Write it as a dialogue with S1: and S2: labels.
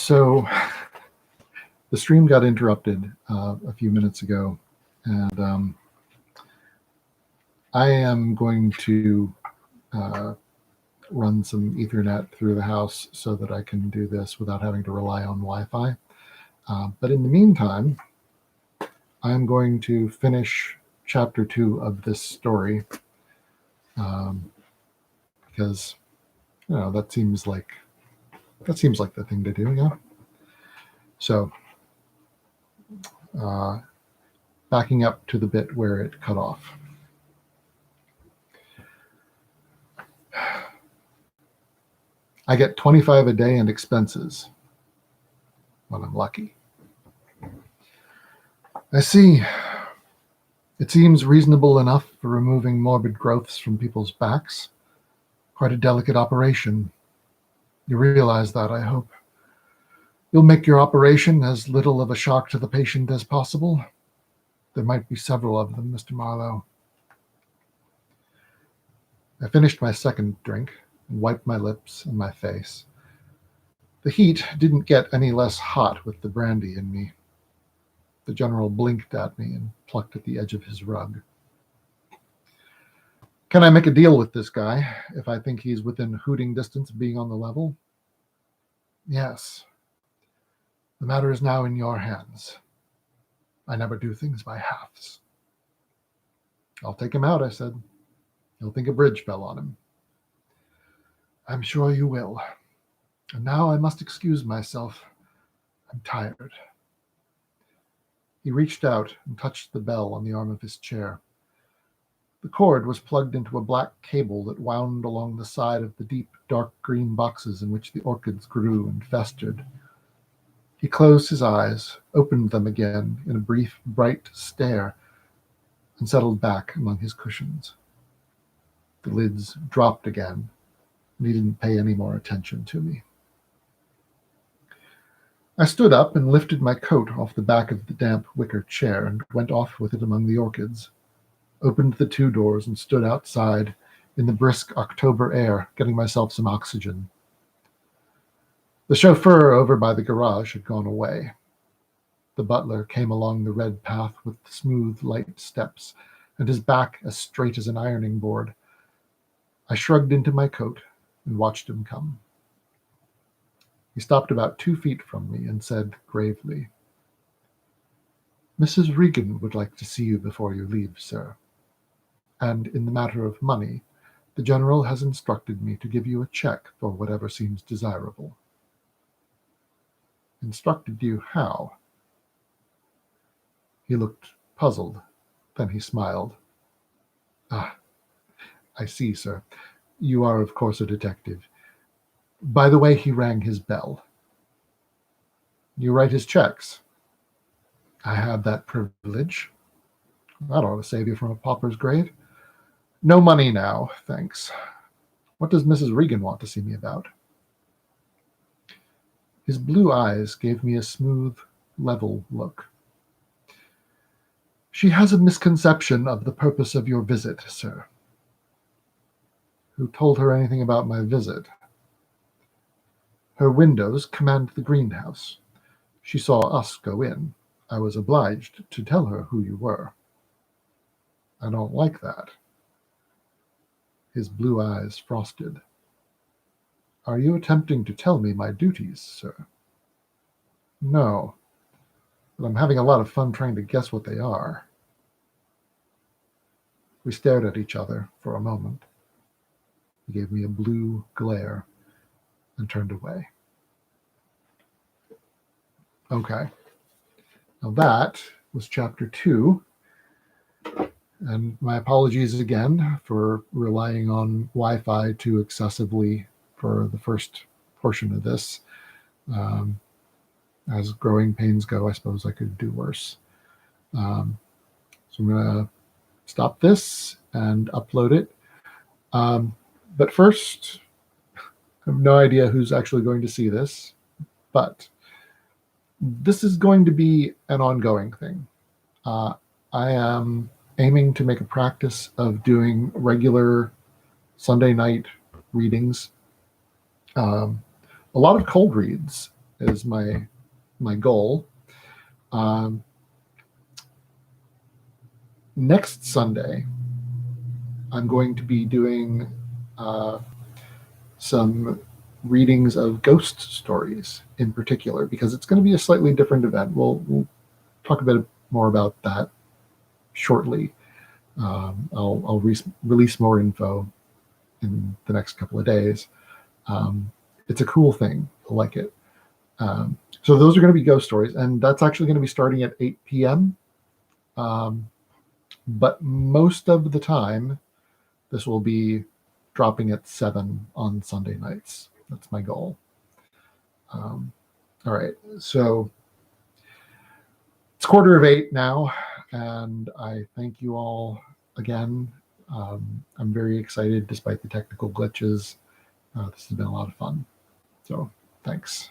S1: So the stream got interrupted a few minutes ago, and I am going to run some Ethernet through the house so that I can do this without having to rely on Wi-Fi. But in the meantime, I'm going to finish chapter 2 of this story because that seems like the thing to do, yeah. So backing up to the bit where it cut off. I get 25 a day and expenses when I'm lucky. I see. It seems reasonable enough for removing morbid growths from people's backs. Quite a delicate operation. You realize that, I hope. You'll make your operation as little of a shock to the patient as possible. There might be several of them, Mr. Marlowe. I finished my second drink and wiped my lips and my face. The heat didn't get any less hot with the brandy in me. The general blinked at me and plucked at the edge of his rug. Can I make a deal with this guy if I think he's within hooting distance of being on the level? Yes. The matter is now in your hands. I never do things by halves. I'll take him out, I said. He'll think a bridge fell on him. I'm sure you will. And now I must excuse myself. I'm tired. He reached out and touched the bell on the arm of his chair. The cord was plugged into a black cable that wound along the side of the deep, dark green boxes in which the orchids grew and festered. He closed his eyes, opened them again in a brief, bright stare, and settled back among his cushions. The lids dropped again, and he didn't pay any more attention to me. I stood up and lifted my coat off the back of the damp wicker chair and went off with it among the orchids, opened the 2 doors and stood outside in the brisk October air, getting myself some oxygen. The chauffeur over by the garage had gone away. The butler came along the red path with smooth, light steps, and his back as straight as an ironing board. I shrugged into my coat and watched him come. He stopped about 2 feet from me and said gravely, Mrs. Regan would like to see you before you leave, sir. And in the matter of money, the general has instructed me to give you a check for whatever seems desirable. Instructed you how? He looked puzzled. Then he smiled. Ah, I see, sir. You are, of course, a detective. By the way, he rang his bell. You write his checks. I have that privilege. That ought to save you from a pauper's grave. No money now, thanks. What does Mrs. Regan want to see me about? His blue eyes gave me a smooth, level look. She has a misconception of the purpose of your visit, sir. Who told her anything about my visit? Her windows command the greenhouse. She saw us go in. I was obliged to tell her who you were. I don't like that. His blue eyes frosted. Are you attempting to tell me my duties, sir? No, but I'm having a lot of fun trying to guess what they are. We stared at each other for a moment. He gave me a blue glare and turned away. Okay. Now that was chapter 2. And my apologies again for relying on Wi-Fi too excessively for the first portion of this. As growing pains go, I suppose I could do worse. So I'm going to stop this and upload it. But first, I have no idea who's actually going to see this, but this is going to be an ongoing thing. I am aiming to make a practice of doing regular Sunday night readings. A lot of cold reads is my goal. Next Sunday, I'm going to be doing some readings of ghost stories in particular, because it's going to be a slightly different event. We'll talk a bit more about that shortly. I'll release more info in the next couple of days. It's a cool thing. You'll like it. So those are going to be ghost stories, and that's actually going to be starting at 8 p.m. But most of the time, this will be dropping at 7 on Sunday nights. That's my goal. All right. So it's 7:45 now, and I thank you all again. I'm very excited despite the technical glitches. This has been a lot of fun. So thanks.